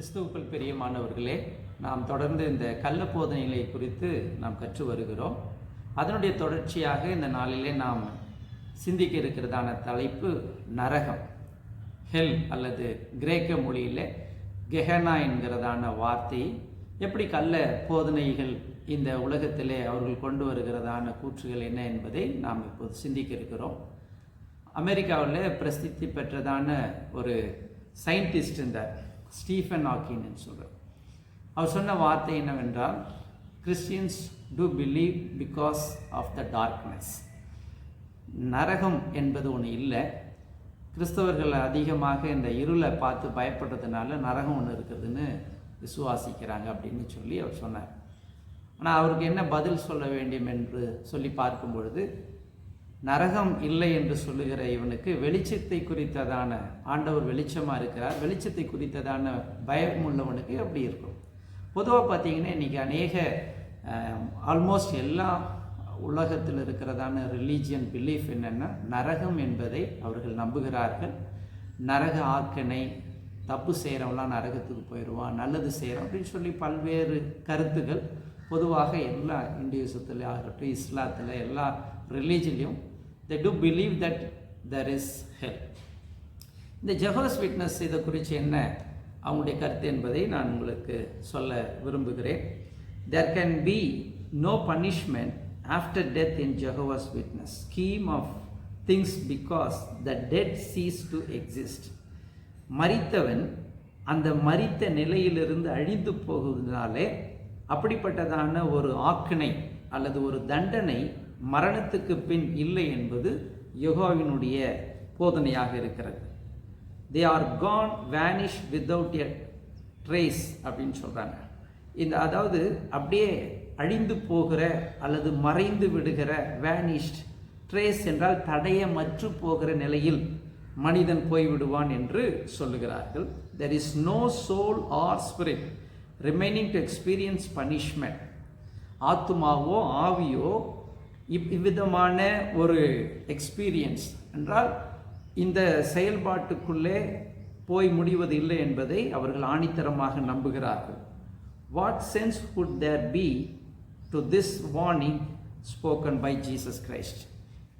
கிறிஸ்துவுக்குள் பிரியமானவர்களே, நாம் தொடர்ந்து இந்த கள்ள போதனைகளை குறித்து நாம் கற்று வருகிறோம். அதனுடைய தொடர்ச்சியாக இந்த நாளிலே நாம் சிந்திக்க இருக்கிறதான தலைப்பு நரகம், ஹெல் அல்லது கிரேக்க மொழியில் கெஹனா என்கிறதான வார்த்தை எப்படி கள்ள போதனைகள் இந்த உலகத்திலே அவர்கள் கொண்டு வருகிறதான கூற்றுகள் என்ன என்பதை நாம் இப்போது சிந்திக்க இருக்கிறோம். அமெரிக்காவில் பிரசித்தி பெற்றதான ஒரு சயின்டிஸ்ட் இருந்தார், ஸ்டீஃபன் ஹாக்கின்னு சொல்கிறார். அவர் சொன்ன வார்த்தை என்னவென்றால், Christians to believe because of the darkness. நரகம் என்பது ஒன்று இல்லை, கிறிஸ்தவர்கள் அதிகமாக இந்த இருளை பார்த்து பயப்படுறதுனால நரகம் ஒன்று இருக்கிறதுன்னு விசுவாசிக்கிறாங்க அப்படின்னு சொல்லி அவர் சொன்னார். ஆனால் அவருக்கு என்ன பதில் சொல்ல வேண்டும் என்று சொல்லி பார்க்கும் பொழுது, நரகம் இல்லை என்று சொல்லுகிற இவனுக்கு வெளிச்சத்தை குறித்ததான, ஆண்டவர் வெளிச்சமாக இருக்கிறார், வெளிச்சத்தை குறித்ததான பயம் உள்ளவனுக்கு எப்படி இருக்கும்? பொதுவாக பார்த்தீங்கன்னா இன்றைக்கி அநேக ஆல்மோஸ்ட் எல்லா உலகத்தில் இருக்கிறதான ரிலீஜியன் பிலீஃப் என்னென்னா, நரகம் என்பதை அவர்கள் நம்புகிறார்கள். நரக ஆக்கனை, தப்பு செய்கிறவங்களாம் நரகத்துக்கு போயிடுவான், நல்லது செய்கிறோம் அப்படின்னு சொல்லி பல்வேறு கருத்துக்கள் பொதுவாக எல்லா இந்துயிசத்தில் ஆகட்டும், இஸ்லாத்தில், எல்லா ரிலீஜன்லையும் they do believe that there is hell. இந்த ஜெகோவாஸ் விட்னஸ் இதை குறித்து என்ன அவங்களுடைய கருத்து என்பதை நான் உங்களுக்கு சொல்ல விரும்புகிறேன். There can be no punishment after death in Jehovah's Witness scheme of things because the dead cease to exist. மரித்தவன் அந்த மரித்த நிலையிலிருந்து அழிந்து போகுவதனாலே அப்படிப்பட்டதான ஒரு ஆக்கினை அல்லது ஒரு தண்டனை மரணத்துக்கு பின் இல்லை என்பது யெகோவாவினுடைய போதனையாக இருக்கிறது. They are gone, vanish without a trace அப்படின்னு சொல்கிறாங்க. இந்த அதாவது அப்படியே அழிந்து போகிற அல்லது மறைந்து விடுகிற, வேனிஷ்ட், ட்ரேஸ் என்றால் தடயமற்று போகிற நிலையில் மனிதன் போய்விடுவான் என்று சொல்லுகிறார்கள். There is no soul or spirit remaining to experience punishment. ஆத்துமாவோ ஆவியோ இவ்விதமான ஒரு எக்ஸ்பீரியன்ஸ் என்றால் இந்த செயல்பாட்டுக்குள்ளே போய் முடிவது இல்லை என்பதை அவர்கள் ஆணித்தரமாக நம்புகிறார்கள். What sense would there be to this warning spoken by Jesus Christ?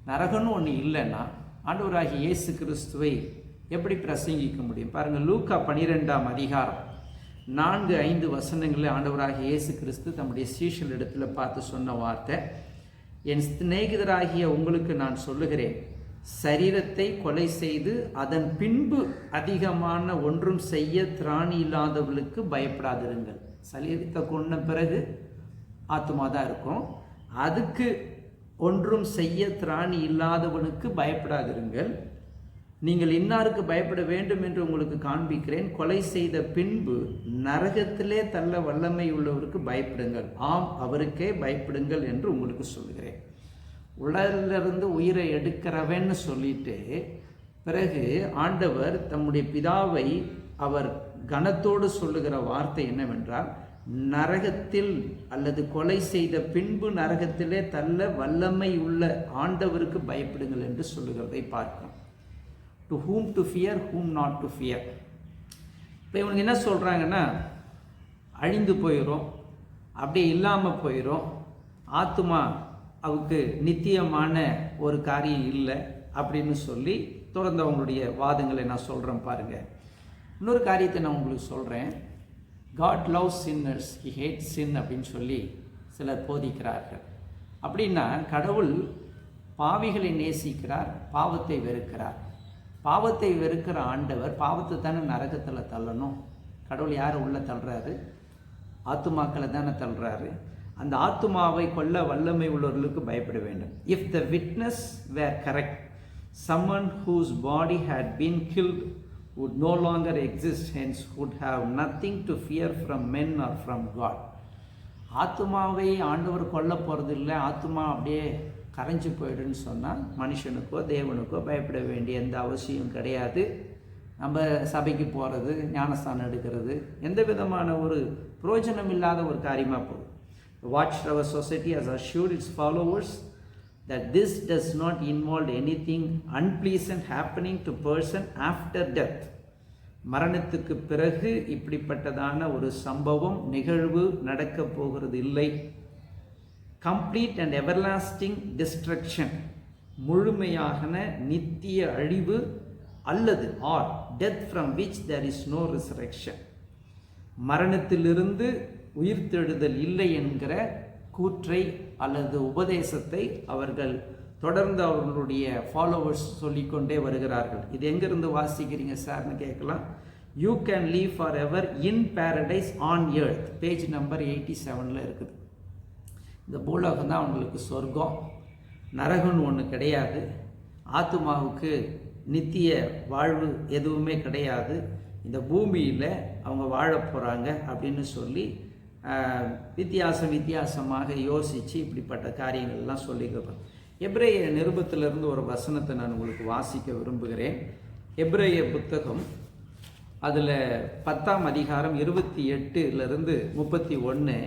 நரகம்னு ஒன்று இல்லைன்னா ஆண்டவராகிய இயேசு கிறிஸ்துவை எப்படி பிரசங்கிக்க முடியும்? பாருங்கள், லூக்கா 12ஆம் அதிகாரம் 4-5 வசனங்களில் ஆண்டவராகிய இயேசு கிறிஸ்து தம்முடைய சீஷர்கள் இடத்துல பார்த்து சொன்ன வார்த்தை, என் சிநேகிதராகிய உங்களுக்கு நான் சொல்லுகிறேன், சரீரத்தை கொலை செய்து அதன் பின்பு அதிகமான ஒன்றும் செய்ய திராணி இல்லாதவர்களுக்கு பயப்படாதிருங்கள். சரீரத்தை கொன்ன பிறகு ஆத்துமா தான் இருக்கும், அதுக்கு ஒன்றும் செய்ய திராணி இல்லாதவனுக்கு பயப்படாதிருங்கள். நீங்கள் இன்னாருக்கு பயப்பட வேண்டும் என்று உங்களுக்கு காண்பிக்கிறேன், கொலை செய்த பின்பு நரகத்திலே தள்ள வல்லமை உள்ளவருக்கு பயப்படுங்கள், ஆம் அவருக்கே பயப்படுங்கள் என்று உங்களுக்கு சொல்கிறேன். உடலிலிருந்து உயிரை எடுக்கிறவன்னு சொல்லிட்டு பிறகு ஆண்டவர் தம்முடைய பிதாவை அவர் கனத்தோடு சொல்லுகிற வார்த்தை என்னவென்றால், நரகத்தில் அல்லது கொலை செய்த பின்பு நரகத்திலே தள்ள வல்லமை உள்ள ஆண்டவருக்கு பயப்படுங்கள் என்று சொல்லுகிறதை பார்க்கிறோம். To whom to fear, whom not to fear. இப்போ இவங்க என்ன சொல்கிறாங்கன்னா, அழிந்து போயிடும், அப்படியே இல்லாமல் போயிடும், ஆத்துமா அவருக்கு நித்தியமான ஒரு காரியம் இல்லை அப்படின்னு சொல்லி தொடர்ந்து அவங்களுடைய வாதங்களை நான் சொல்கிறேன். பாருங்கள், இன்னொரு காரியத்தை நான் உங்களுக்கு சொல்கிறேன். God loves sinners, he hate sin அப்படின்னு சொல்லி சிலர் போதிக்கிறார்கள். அப்படின்னா கடவுள் பாவிகளை நேசிக்கிறார், பாவத்தை வெறுக்கிறார். பாவத்தை வெறுக்கிற ஆண்டவர் பாவத்தை தானே நரகத்தில் தள்ளணும். கடவுள் யாரை உள்ளே தள்ளுறாரு? ஆத்துமாக்களை தானே தள்ளுறாரு. அந்த ஆத்துமாவை கொல்ல வல்லமை உள்ளவர்களுக்கு பயப்பட வேண்டும். If the witness were correct, someone whose body had been killed would no longer exist, hence would have nothing to fear from men or from God. ஆத்துமாவை ஆண்டவர் கொல்ல போகிறது இல்லை, ஆத்துமா அப்படியே கரைஞ்சி போயிடுன்னு சொன்னால் மனுஷனுக்கோ தேவனுக்கோ பயப்பட வேண்டிய எந்த அவசியம் கிடையாது. நம்ம சபைக்கு போகிறது, ஞானஸ்தானம் எடுக்கிறது எந்த விதமான ஒரு பிரயோஜனம் இல்லாத ஒரு காரியமாக போகும். Watch our society has assured its followers that this does not involve anything unpleasant happening to person after death. மரணத்துக்கு பிறகு இப்படிப்பட்டதான ஒரு சம்பவம் நிகழ்வு நடக்கப் போகிறது இல்லை. கம்ப்ளீட் அண்ட் எவர்லாஸ்டிங் டிஸ்ட்ரக்ஷன், முழுமையான நித்திய அழிவு அல்லது or death from which there is no resurrection, மரணத்திலிருந்து உயிர்த்தெழுதல் இல்லை என்கிற கூற்றை அல்லது உபதேசத்தை அவர்கள் தொடர்ந்து அவர்களுடைய ஃபாலோவர்ஸ் சொல்லிக்கொண்டே வருகிறார்கள். இது எங்கிருந்து வாசிக்கிறீங்க சார்னு கேட்கலாம். You can live forever in paradise on earth, page number 87 இருக்குது. இந்த பூலோகம் தான் அவங்களுக்கு சொர்க்கம், நரகம்னு ஒன்று கிடையாது, ஆத்துமாவுக்கு நித்திய வாழ்வு எதுவுமே கிடையாது, இந்த பூமியில் அவங்க வாழ போகிறாங்க அப்படின்னு சொல்லி வித்தியாசமாக யோசித்து இப்படிப்பட்ட காரியங்கள்லாம் சொல்லிக்கிறோம். எபிரேய நிருபத்திலிருந்து ஒரு வசனத்தை நான் உங்களுக்கு வாசிக்க விரும்புகிறேன். எபிரேய புத்தகம் அதில் 10ஆம் அதிகாரம் 28லிருந்து 31.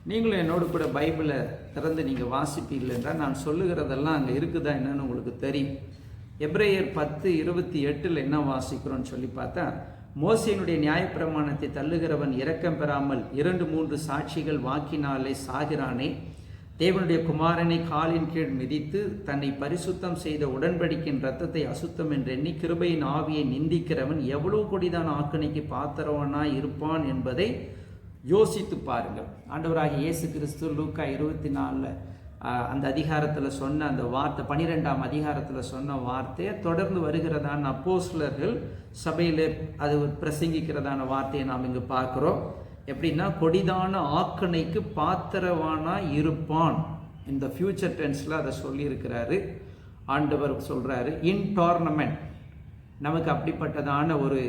நீங்களும் என்னோடு கூட பைபிளை திறந்து நீங்கள் வாசிப்பீர்கள் என்றால் நான் சொல்லுகிறதெல்லாம் அங்கே இருக்குதா என்னன்னு உங்களுக்கு தெரியும். எபிரேயர் 10:28 என்ன வாசிக்கிறோன்னு சொல்லி பார்த்தா, மோசேயினுடைய நியாயப்பிரமாணத்தை தள்ளுகிறவன் இரக்கம் பெறாமல் 2-3 சாட்சிகள் வாக்கினாலே சாகிறானே, தேவனுடைய குமாரனை காலின் கீழ் மிதித்து தன்னை பரிசுத்தம் செய்த உடன்படிக்கையின் இரத்தத்தை அசுத்தம் என்று எண்ணி கிருபையின் ஆவியை நிந்திக்கிறவன் எவ்வளவு கொடிதான ஆக்கணைக்கு பாத்திரவனாய் இருப்பான் என்பதை யோசித்து பாருங்கள். ஆண்டவராகிய இயேசு கிறிஸ்து லூக்கா 24 அந்த அதிகாரத்தில் சொன்ன அந்த வார்த்தை, 12ஆம் அதிகாரத்தில் சொன்ன வார்த்தையை தொடர்ந்து வருகிறதான அப்போஸ்தலர்கள் சபையில் அது பிரசங்கிக்கிறதான வார்த்தையை நாம் இங்கு பார்க்குறோம். எப்படின்னா, கொடிதான ஆக்கணைக்கு பாத்திரவானாய் இருப்பான். இந்த ஃபியூச்சர் டென்ஸில் அதை சொல்லியிருக்கிறாரு. ஆண்டவர் சொல்கிறாரு இன் டோர்னமெண்ட், நமக்கு அப்படிப்பட்டதான ஒரு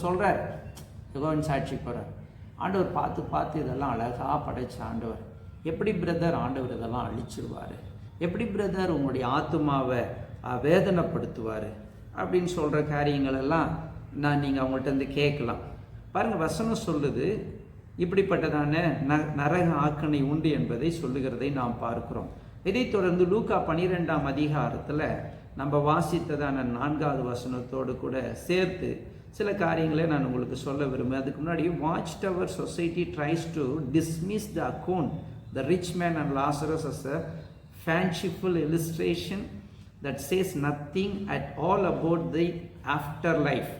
சொல்கிறார். யோவான் சாட்சி போகிறார், ஆண்டவர் பார்த்து இதெல்லாம் அழகாக படைச்ச ஆண்டவர், எப்படி பிரதர் ஆண்டவர் இதெல்லாம் அழிச்சிருவார், எப்படி பிரதர் உங்களுடைய ஆத்துமாவை வேதனைப்படுத்துவார் அப்படின்னு சொல்கிற காரியங்கள் எல்லாம் நீங்கள் அவங்கள்ட்ட இருந்து கேட்கலாம். பாருங்கள், வசனம் சொல்லுது இப்படிப்பட்டதான நரக ஆக்கணை உண்டு என்பதை சொல்லுகிறதை நாம் பார்க்கிறோம். இதைத் தொடர்ந்து லூக்கா 12ஆம் அதிகாரத்தில் நம்ம வாசித்ததான 4வது வசனத்தோடு கூட சேர்த்து சில காரியங்களை நான் உங்களுக்கு சொல்ல விரும்புகிறேன். அதுக்கு முன்னாடி, watch tower society tries to dismiss the account the rich man and Lazarus as a fanciful illustration that says nothing at all about the afterlife.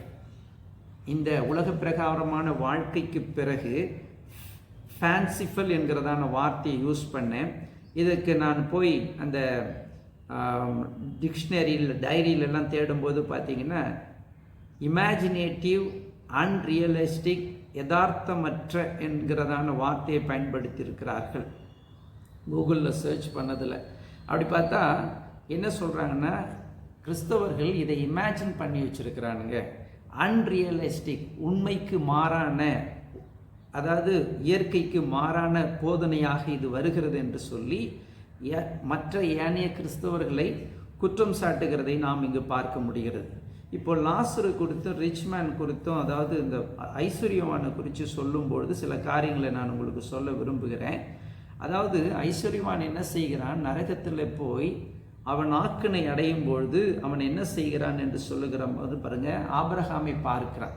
இந்த உலக பிரகாரமான வாழ்க்கைக்கு பிறகு fanciful என்கிறதான வார்த்தையை யூஸ் பண்ணேன். இதுக்கு நான் போய் அந்த டிக்ஷனரியில் டைரியிலெல்லாம் தேடும்போது பார்த்தீங்கன்னா, இமேஜினேட்டிவ், அன்ரியலிஸ்டிக், யதார்த்தமற்ற என்கிறதான வார்த்தையை பயன்படுத்தி இருக்கிறார்கள் கூகுளில் சர்ச் பண்ணதில். அப்படி பார்த்தா என்ன சொல்கிறாங்கன்னா, கிறிஸ்தவர்கள் இதை இமேஜின் பண்ணி வச்சுருக்கிறானுங்க. அன்ரியலிஸ்டிக், உண்மைக்கு மாறான, அதாவது இயற்கைக்கு மாறான போதனையாக இது வருகிறது என்று சொல்லி மற்ற ஏனைய கிறிஸ்தவர்களை குற்றம் சாட்டுகிறதை நாம் இங்கு பார்க்க முடிகிறது. இப்போ லாசரு குறித்தும் ரிச்மேன் குறித்தும், அதாவது இந்த ஐஸ்வர்யவானை குறித்து சொல்லும்பொழுது சில காரியங்களை நான் உங்களுக்கு சொல்ல விரும்புகிறேன். அதாவது ஐஸ்வர்யவான் என்ன செய்கிறான், நரகத்தில் போய் அவன் ஆக்கினை அடையும் பொழுது அவன் என்ன செய்கிறான் என்று சொல்லுகிற போது பாருங்க, ஆபிரகாமை பார்க்கிறான்.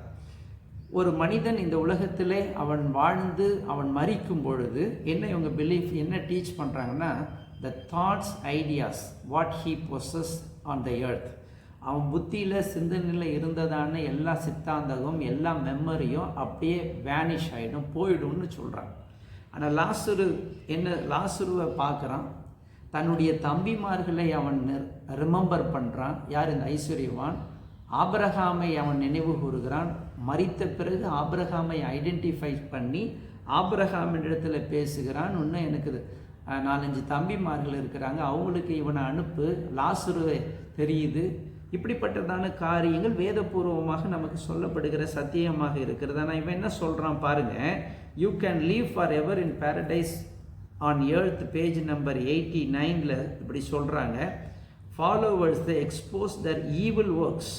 ஒரு மனிதன் இந்த உலகத்திலே அவன் வாழ்ந்து அவன் மரிக்கும் பொழுது என்ன இவங்க பிலீஃப் என்ன டீச் பண்ணுறாங்கன்னா, த thoughts ideas what he possess on the earth, அவன் புத்தியில் சிந்தனையில் இருந்ததான எல்லா சித்தாந்தமும் எல்லா மெமரியும் அப்படியே வேனிஷ் ஆகிடும், போயிடும்னு சொல்கிறான். ஆனால் லாசருவை பார்க்குறான், தன்னுடைய தம்பிமார்களை அவன் ரிமெம்பர் பண்ணுறான். யார்? இந்த ஐஸ்வர்யவான். ஆபிரகாமை அவன் நினைவு கூறுகிறான். மரித்த பிறகு ஆபிரகாமை ஐடென்டிஃபை பண்ணி ஆபிரகாமிடத்தில் பேசுகிறான். இன்னும் எனக்கு 4-5 தம்பிமார்கள் இருக்கிறாங்க, அவங்களுக்கு இவனை அனுப்பு, லாசருவை தெரியுது. இப்படிப்பட்டதான காரியங்கள் வேதபூர்வமாக நமக்கு சொல்லப்படுகிற சத்தியமாக இருக்கிறது. ஆனால் இவன் என்ன சொல்கிறான் பாருங்க, you can live forever in paradise on earth, page number 89ல் இப்படி சொல்கிறாங்க. Followers the expose their evil works,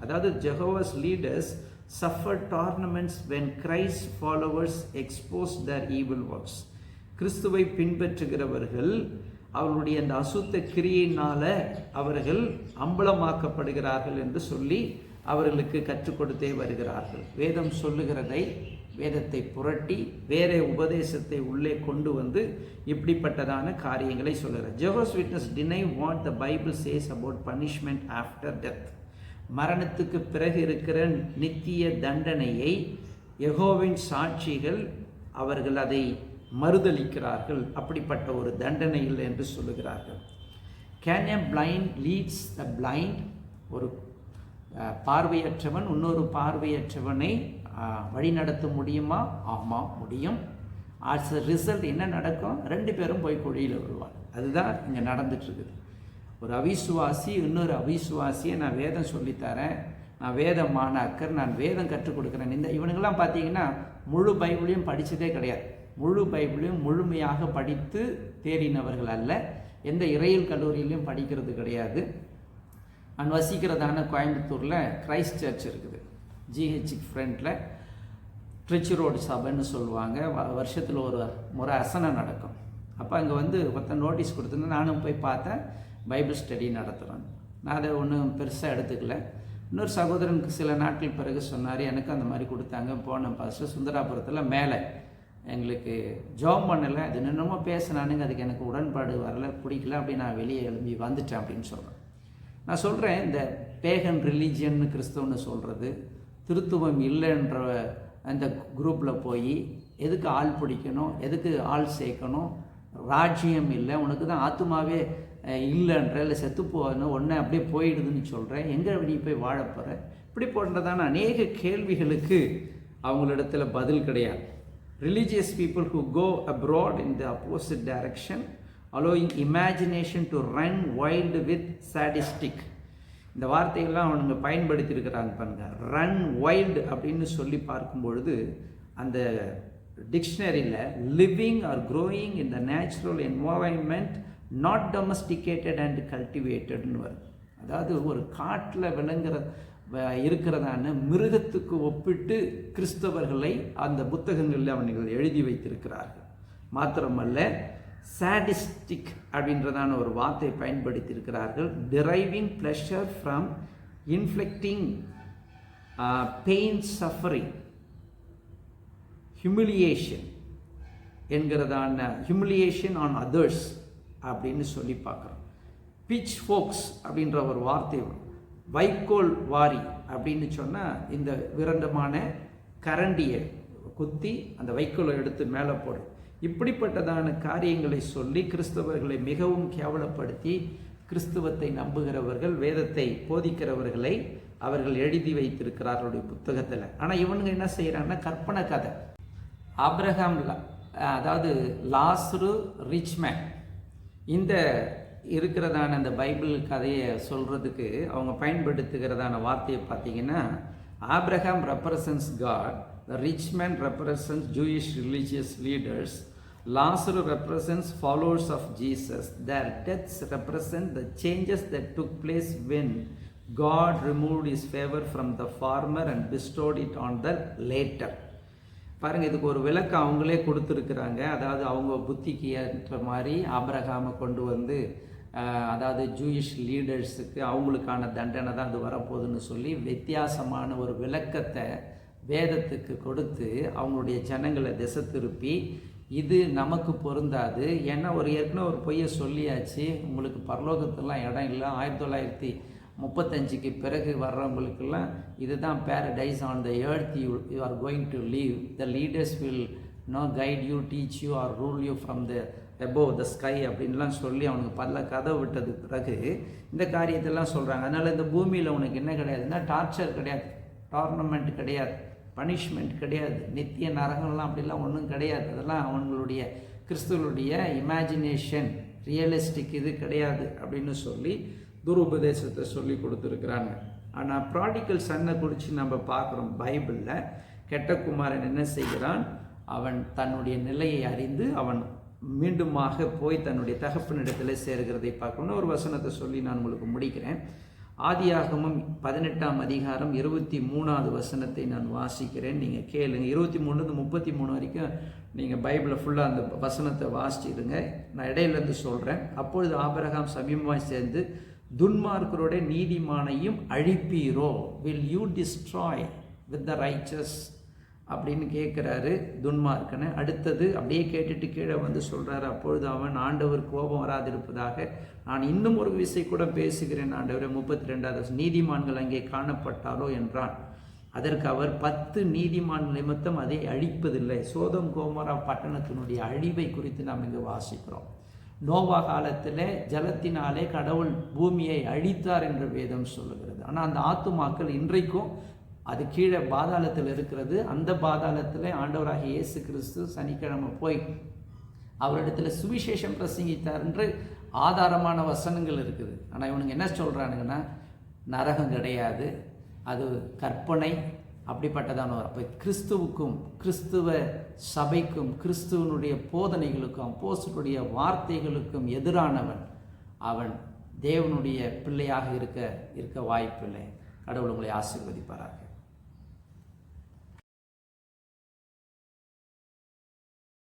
அதாவது ஜெகோவாஸ் leaders suffer torments when Christ followers expose their evil works. கிறிஸ்துவை பின்பற்றுகிறவர்கள் அவர்களுடைய அந்த அசுத்த கிரியையினால் அவர்கள் அம்பலமாக்கப்படுகிறார்கள் என்று சொல்லி அவர்களுக்கு கற்றுக் கொடுத்தே வருகிறார்கள். வேதம் சொல்லுகிறதை, வேதத்தை புரட்டி வேற உபதேசத்தை உள்ளே கொண்டு வந்து இப்படிப்பட்டதான காரியங்களை சொல்லுகிறார். ஜெகோஸ் witness deny what the Bible says about punishment after death. மரணத்துக்கு பிறகு இருக்கிற நித்திய தண்டனையை யெகோவின் சாட்சிகள் அவர்கள் அதை மறுதலிக்கிறார்கள். அப்படிப்பட்ட ஒரு தண்டனை இல்லை என்று சொல்லுகிறார்கள். Can a blind leads the blind. ஒரு பார்வையற்றவன் இன்னொரு பார்வையற்றவனை வழி நடத்த முடியுமா? ஆமாம், முடியும். ஆஸ் அ ரிசல்ட் என்ன நடக்கும்? 2 பேரும் போய் குழியில் விழுவாங்க. அதுதான் இங்கே நடந்துட்டுருக்குது. ஒரு அவிசுவாசி இன்னொரு அவிசுவாசியை நான் வேதம் சொல்லித்தரேன், நான் வேத மாணாக்கர், நான் வேதம் கற்றுக் கொடுக்குறேன். இவனுங்கெல்லாம் பார்த்தீங்கன்னா முழு பைபிளையும் படித்ததே கிடையாது. முழு பைபிளையும் முழுமையாக படித்து தேறினவர்கள் அல்ல. எந்த இறையியல் கல்லூரியிலையும் படிக்கிறது கிடையாது. நான் வசிக்கிறதான கோயம்புத்தூரில் கிரைஸ்ட் சர்ச் இருக்குது. ஜிஹெச்சுக்கு ஃப்ரண்ட்டில் ட்ரிச் ரோடு சபைன்னு சொல்லுவாங்க. வருஷத்தில் ஒரு முறை அசனம் நடக்கும். அப்போ அங்கே வந்து ஒருத்தன் நோட்டீஸ் கொடுத்துருந்து நானும் போய் பார்த்தேன். பைபிள் ஸ்டடி நடத்துகிறேன். நான் அதை ஒன்றும் பெருசாக எடுத்துக்கல. இன்னொரு சகோதரனுக்கு சில நாட்கள் பிறகு சொன்னார், எனக்கு அந்த மாதிரி கொடுத்தாங்க. போன பாஸ்டர் சுந்தராபுரத்தில் மேலே எங்களுக்கு ஜாப் பண்ணலை, அது என்னென்னமோ பேசினானுங்க, அதுக்கு எனக்கு உடன்பாடு வரல, பிடிக்கல, அப்படி நான் வெளியே எழும்பி வந்துட்டேன் அப்படின்னு சொல்கிறேன். நான் சொல்கிறேன், இந்த பேகன் ரிலீஜியன்னு கிறிஸ்தவன்னு சொல்கிறது, திருத்துவம் இல்லைன்ற அந்த குரூப்பில் போய் எதுக்கு ஆள் பிடிக்கணும், எதுக்கு ஆள் சேர்க்கணும், ராஜ்யம் இல்லை, உனக்கு தான் ஆத்மாவே இல்லைன்ற, இல்லை செத்து போகணும், ஒன்று அப்படியே போயிடுதுன்னு சொல்கிறேன், எங்கே நீ போய் வாழ போகிற? இப்படி போன்றதான அநேக கேள்விகளுக்கு அவங்களிடத்துல பதில் கிடையாது. Religious people who go abroad in the opposite direction, allowing imagination to run wild with sadistic. இந்த வார்த்தைகள்லாம் அவனுங்க பயன்படுத்தியிருக்கிறாங்க பாருங்க. ரன் வைல்டு அப்படின்னு சொல்லி பார்க்கும்பொழுது அந்த டிக்ஷனரியில் living or growing in the natural environment not domesticated and கல்டிவேட்டட்னு வருது. அதாவது ஒரு காட்டில் இருக்கிறதான மிருகத்துக்கு ஒப்பிட்டு கிறிஸ்தவர்களை அந்த புத்தகங்களில் அவர்கள் எழுதி வைத்திருக்கிறார்கள். மாத்திரமல்ல, சாடிஸ்டிக் அப்படின்றதான ஒரு வார்த்தை பயன்படுத்தியிருக்கிறார்கள். Deriving pleasure from inflicting pain, suffering, humiliation என்கிறதான ஹியூமிலியேஷன் ஆன் அதர்ஸ் அப்படின்னு சொல்லி பார்க்குறோம். பிச் ஃபோக்ஸ் அப்படின்ற ஒரு வார்த்தை, வைக்கோல் வாரி அப்படின்னு சொன்னால் இந்த விரண்டமான கரண்டியை குத்தி அந்த வைக்கோலை எடுத்து மேலே போடும். இப்படிப்பட்டதான காரியங்களை சொல்லி கிறிஸ்தவர்களை மிகவும் கேவலப்படுத்தி கிறிஸ்துவத்தை நம்புகிறவர்கள், வேதத்தை போதிக்கிறவர்களை அவர்கள் எழுதி வைத்திருக்கிறார்களுடைய புத்தகத்தில். ஆனால் இவனுங்க என்ன செய்கிறாங்கன்னா கற்பனை கதை. ஆபிரகாம், அதாவது லாசரு, ரிச்மேன், இந்த இருக்கிறதான அந்த பைபிள் கதையை சொல்கிறதுக்கு அவங்க பயன்படுத்துகிறதான வார்த்தையை பார்த்தீங்கன்னா, Abraham represents God, the rich man represents Jewish religious leaders, Lazarus represents followers of Jesus. Their deaths represent the changes that took place when God removed his favor from the former and bestowed it on the later. பாருங்கள், இதுக்கு ஒரு விளக்கு அவங்களே கொடுத்துருக்குறாங்க. அதாவது அவங்க புத்திக்கு ஏற்ற மாதிரி ஆபிரகாமை கொண்டு வந்து, அதாவது ஜூயிஷ் லீடர்ஸுக்கு அவங்களுக்கான தண்டனை தான் அது வரப்போகுதுன்னு சொல்லி வித்தியாசமான ஒரு விளக்கத்தை வேதத்துக்கு கொடுத்து அவங்களுடைய ஜனங்களை திசை திருப்பி, இது நமக்கு பொருந்தாது, ஏன்னா ஏற்கனவே ஒரு பொய்யை சொல்லியாச்சு, உங்களுக்கு பரலோகத்துலாம் இடம் இல்லை, 1935க்கு பிறகு வர்றவங்களுக்கெல்லாம் இதுதான் paradise on the earth, you are going to leave, the leaders will know guide you, teach you are rule you from the above the sky அப்படின்லாம் சொல்லி அவனுக்கு பல கதை விட்டது பிறகு இந்த காரியத்தெல்லாம் சொல்கிறாங்க. அதனால் இந்த பூமியில் உனக்கு என்ன கிடையாதுன்னா டார்ச்சர் கிடையாது, டார்னமெண்ட் கிடையாது, பனிஷ்மெண்ட் கிடையாது, நித்திய நரகம்லாம் அப்படிலாம் ஒன்றும் கிடையாது. அதெல்லாம் அவங்களுடைய கிறிஸ்துவனுடைய இமேஜினேஷன், ரியலிஸ்டிக் இது கிடையாது அப்படின்னு சொல்லி துருபதேசத்தை சொல்லி கொடுத்துருக்குறாங்க. ஆனால் ப்ராடிக்கல் சன்னை குறித்து நம்ம பார்க்குறோம் பைபிளில். கெட்ட குமாரன் என்ன செய்கிறான்? அவன் தன்னுடைய நிலையை அறிந்து அவன் மீண்டுமாக போய் தன்னுடைய தகப்பனிடத்தில் சேர்கிறதை பார்க்கணும். ஒரு வசனத்தை சொல்லி நான் உங்களுக்கு முடிக்கிறேன். ஆதியாகமம் 18ஆம் அதிகாரம் 23வது வசனத்தை நான் வாசிக்கிறேன், நீங்கள் கேளுங்க. 23-33 வரைக்கும் நீங்கள் பைபிளை ஃபுல்லாக அந்த வசனத்தை வாசிச்சிடுங்க. நான் இடையிலேருந்து சொல்கிறேன். அப்பொழுது ஆபிரகாம் சமீபமாய் சேர்ந்து துன்மார்க்கருடைய நீதிமானையும் அழிப்பீரோ, will you destroy with the righteous அப்படின்னு கேட்குறாரு துன்மார்க்கனை. அடுத்தது அப்படியே கேட்டுட்டு கீழே வந்து சொல்கிறாரு, அப்பொழுது அவன், ஆண்டவர் கோபம் வராதிருப்பதாக நான் இன்னும் ஒரு விசை கூட பேசுகிறேன் ஆண்டவர். 32வது நீதிமான்கள் அங்கே காணப்பட்டாரோ என்றான். அதற்கு அவர் 10 நீதிமான் நிமித்தம் அதை அழிப்பதில்லை. சோதம் கோமோரா பட்டணத்தினுடைய அழிவை குறித்து நாம் இங்கு வாசிக்கிறோம். நோவா காலத்தில் ஜலத்தினாலே கடவுள் பூமியை அழித்தார் என்று வேதம் சொல்லுகிறது. ஆனால் அந்த ஆத்துமாக்கள் இன்றைக்கும் அது கீழே பாதாளத்தில் இருக்கிறது. அந்த பாதாளத்தில் ஆண்டவராகிய இயேசு கிறிஸ்து சனிக்கிழமை போய் அவரிடத்துல சுவிசேஷம் பிரசங்கித்தார் என்று ஆதாரமான வசனங்கள் இருக்குது. ஆனால் இவனுங்க என்ன சொல்கிறானுங்கன்னா, நரகம் கிடையாது, அது கற்பனை, அப்படிப்பட்டதான. அப்போ கிறிஸ்துவுக்கும் கிறிஸ்துவ சபைக்கும் கிறிஸ்துவனுடைய போதனைகளுக்கும் அப்போஸ்தலருடைய வார்த்தைகளுக்கும் எதிரானவன் அவன் தேவனுடைய பிள்ளையாக இருக்க வாய்ப்பில்லை. கடவுள் உங்களை ஆசீர்வதிப்பாராக.